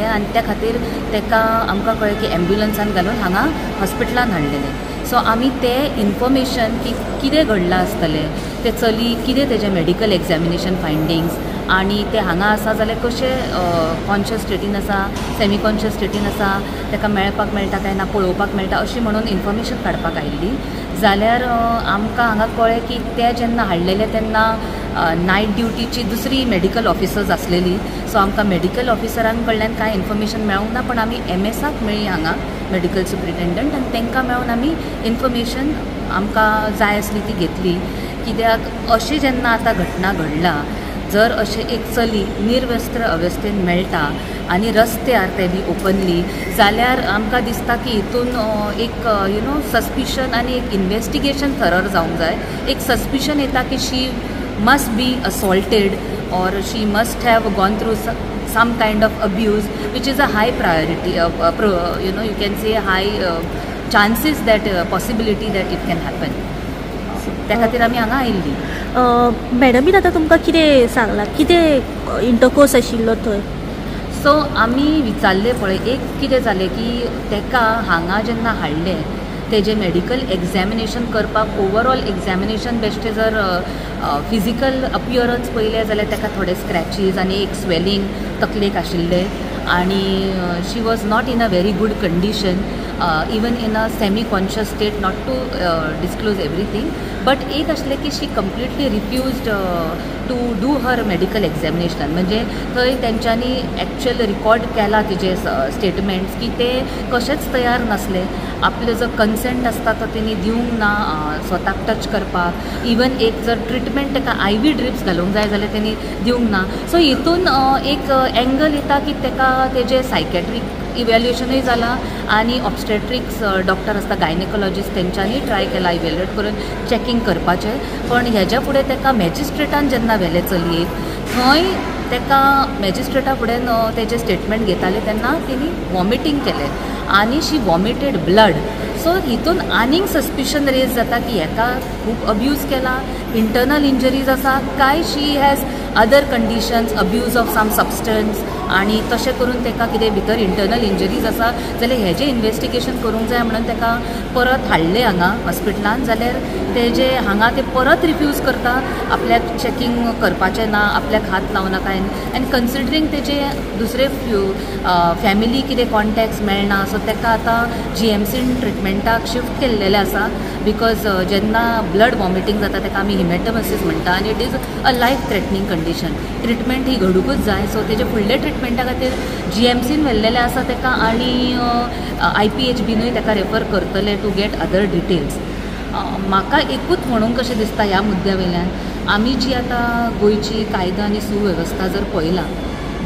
आनी त्या खातीर ताका आमकां कळ्ळें की एम्ब्युलन्सान घालून हांगा हॉस्पिटलान हाडलेलें. सो आमी तें इन्फॉर्मेशन की कितें घडलां आसतलें, ते चली कितें तेजें मेडिकल एग्जामिनेशन फायंडिंग्स आनी ते हांगा आसा जाल्यार कशें कॉन्शियस स्टेटीन आसा, सेमी कॉन्शियस स्टेटीन आसा, ताका मेळपाक मेळटा काय ना पळोवपाक मेळटा अशी म्हणून इन्फॉर्मेशन काडपाक आयिल्ली. जाल्यार आमकां हांगा कळ्ळें की ते जेन्ना हाडलेले तेन्ना नायट ड्युटीची दुसरी मेडिकल ऑफिसर्स आसलेली. सो आमकां मेडिकल ऑफिसरां कडल्यान कांय इन्फॉर्मेशन मेळूंक ना, पण आमी MSक मेळ्ळी हांगा मेडिकल सुप्रिटेंडंट आनी तांकां मेळून आमी इन्फॉर्मेशन आमकां जाय आसली ती घेतली. कित्याक अशी जेन्ना आतां घटना घडला, जर अशें एक चली निर्वस्त्र अवस्थेन मेळटा आनी रस्त्यार ते बी ओपनली, जाल्यार आमकां दिसता की हितून एक सस्पिशन आनी एक इन्वेस्टिगेशन थरर जावंक जाय. एक सस्पिशन येता की she must be assaulted or she must have gone through some kind of abuse, which is a high priority, you can say high chances that possibility that it can happen. त्या खातीर आमी हांगा आयिल्ली. मॅडमीन आतां तुमकां कितें सांगलां, कितें इंटरकोर्स आशिल्लो थंय? सो आमी विचारलें पळय, एक कितें जालें की ताका हांगा जेन्ना हाडलें तेजें मेडिकल एग्जामिनेशन करपाक, ओवरऑल एग्जामिनेशन बेश्टें जर फिजिकल अपियरन्स पळयलें जाल्यार ताका थोडे स्क्रॅचीस आनी एक स्वेलिंग तकलेक आशिल्लें आनी she was not in a very good condition, even in a semi conscious state, not to disclose everything. But एक आसलें की she completely refused to do her medical examination. म्हणजे थंय तेंच्यांनी एक्चुअल रिकॉर्ड केला तिचे स्टेटमेंट्स की ते कशेंच तयार नासले. आपलो जो कन्सेंट आसता तो तेणी दिवंक ना स्वताक टच करपाक. इवन एक जर ट्रिटमेंट ताका IV ड्रिप्स घालूंक जाय जाल्यार तेणी दिवंक ना. सो हितून एक एंगल येता की ताका तेजें सायकॅट्रीक इवॅल्युएशनूय जालां आनी ऑब्स्टेट्रिक्स डॉक्टर आसता, गायनेकोलॉजिस्ट, तेंच्यांनी ट्राय केला इवॅल्युएट करून चॅकींग करपाचें. पण हेज्या फुडें ताका मॅजिस्ट्रेटान जेन्ना व्हेलें चलयेक, थंय ताका मॅजिस्ट्रेटा फुडें तेजें स्टेटमेंट घेताले तेन्ना तेणी वॉमिटींग केलें आनी शी वॉमिटेड ब्लड. सो हितून आनीक सस्पिशन रेज जाता की हेका खूब अब्यूज केला, इंटरनल इंजरीज आसा काय she has other conditions, abuse of some substance आनी तशें करून ताका कितें भितर इंटरनल इंजरीज आसा जाल्यार हेजें इन्वेस्टिगेशन करूंक जाय म्हणून ताका परत हाडलें हांगा हॉस्पिटलान. जाल्यार तेजें हांगा ते परत रिफ्यूज करता, आपल्याक चॅकींग करपाचें ना, आपल्याक हात लावनाका. एन्ड कन्सिडरींग तेजे दुसरे फॅमिली कितें कॉन्टॅक्ट्स मेळना, सो ताका आतां GMCन ट्रिटमेंटाक शिफ्ट केल्लेलें आसा. बिकॉज जेन्ना ब्लड वॉमिटींग जाता ताका आमी हिमॅटोमसिस म्हणटा आनी it is a life threatening condition. Treatment ही घडूंकूच जाय. सो तेजे फुडले ट्रिटमेंटा खातीर GMCन व्हेल्लेलें आसा ताका आनी IPHBनूय ताका रेफर करतले टू गेट अदर डिटेल्स. म्हाका एकूच म्हणून कशें दिसता ह्या मुद्द्या वयल्यान, आमी जी आतां गोंयची कायदा आनी सुवेवस्था जर पळयला,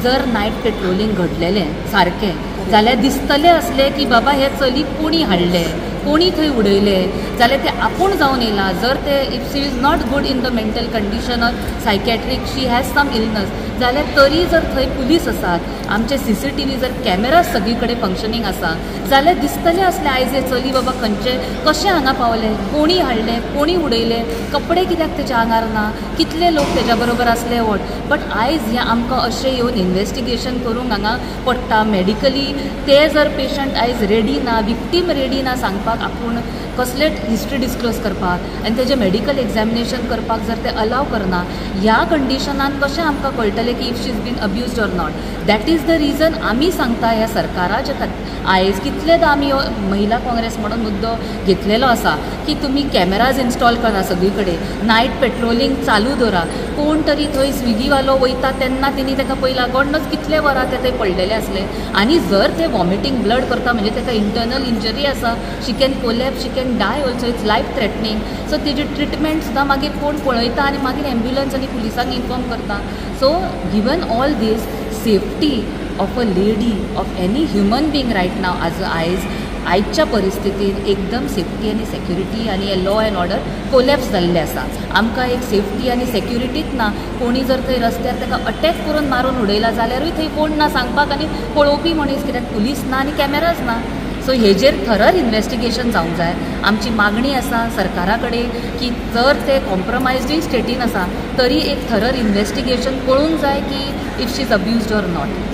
जर नायट पेट्रोलिंग घडलेलें सारकें जाल्यार दिसतलें आसलें की बाबा हे चली कोणी हाडलें, कोणी थंय उडयलें जाल्यार ते आपूण जावन येयला. जर ते if she is not good in the mental condition or psychiatric, she has some illness, जाल्यार तरी जर थंय पुलीस आसात, आमचे CCTV जर कॅमेराज सगळी कडेन फंक्शनींग आसा जाल्यार दिसतलें आसलें आयज हे चली बाबा खंयचे कशें हांगा पावलें, कोणी हाडलें, कोणी उडयलें, कपडे कित्याक तेच्या आंगार ना, कितले लोक तेच्या बरोबर आसले वट. बट आयज हें आमकां अशें येवन इन्वेस्टिगेशन करूंक हांगा पडटा. मेडिकली ते जर पेशंट आयज रेडी ना, विक्टीम रेडी ना सांगपाक आपूण कसलेच हिस्ट्री डिस्क्लोज करपाक आनी तेजें मेडिकल एग्जामिनेशन करपाक जर ते अलाव करना, ह्या कंडिशनान कशें आमकां कळटलें की if she is been abused or not. That is the reason आमी सांगता ह्या सरकाराच्या आयज कितलेदा आमी महिला काँग्रेस म्हणून मुद्दो घेतलेलो आसा की तुमी कॅमेराज इन्स्टॉल करा सगळी कडेन, नायट पेट्रोलिंग चालू दवरा. कोण तरी थंय स्विगीवालो वयता तेन्ना तेणी ताका पयला गणच कितले वरां ते थंय पडलेले आसले आनी जर ते वॉमिटींग ब्लड करता म्हणजे ताका इंटरनल इंजरी आसा, she can collapse, she can die also, it's life threatening. So तेजी ट्रिटमेंट सुद्दां मागीर कोण पळयता आनी मागीर एम्ब्युलन्स आनी पुलिसांक इन्फॉर्म करता. So given all this, safety of a lady, of any human being right नाव आयजच्या परिस्थितीन एकदम सेफ्टी आनी सेक्युरिटी आनी हे लॉ एंड ऑर्डर कोलॅप्स जाल्ले आसा. आमकां एक सेफ्टी आनी सेक्युरिटीच ना. कोणी जर थंय रस्त्यार ताका अटॅक करून मारून उडयला जाल्यारूय थंय कोण ना सांगपाक आनी पळोवपी मनीस, कित्याक पुलीस ना आनी कॅमेराज ना. सो हेजेर थरर इन्वेस्टिगेशन जावंक जाय. आमची मागणी आसा सरकारा कडेन की जर ते कॉम्प्रमायज्डूय स्टेटीन आसा तरी एक थरर इन्वेस्टिगेशन कळूंक जाय की if she is abused or not.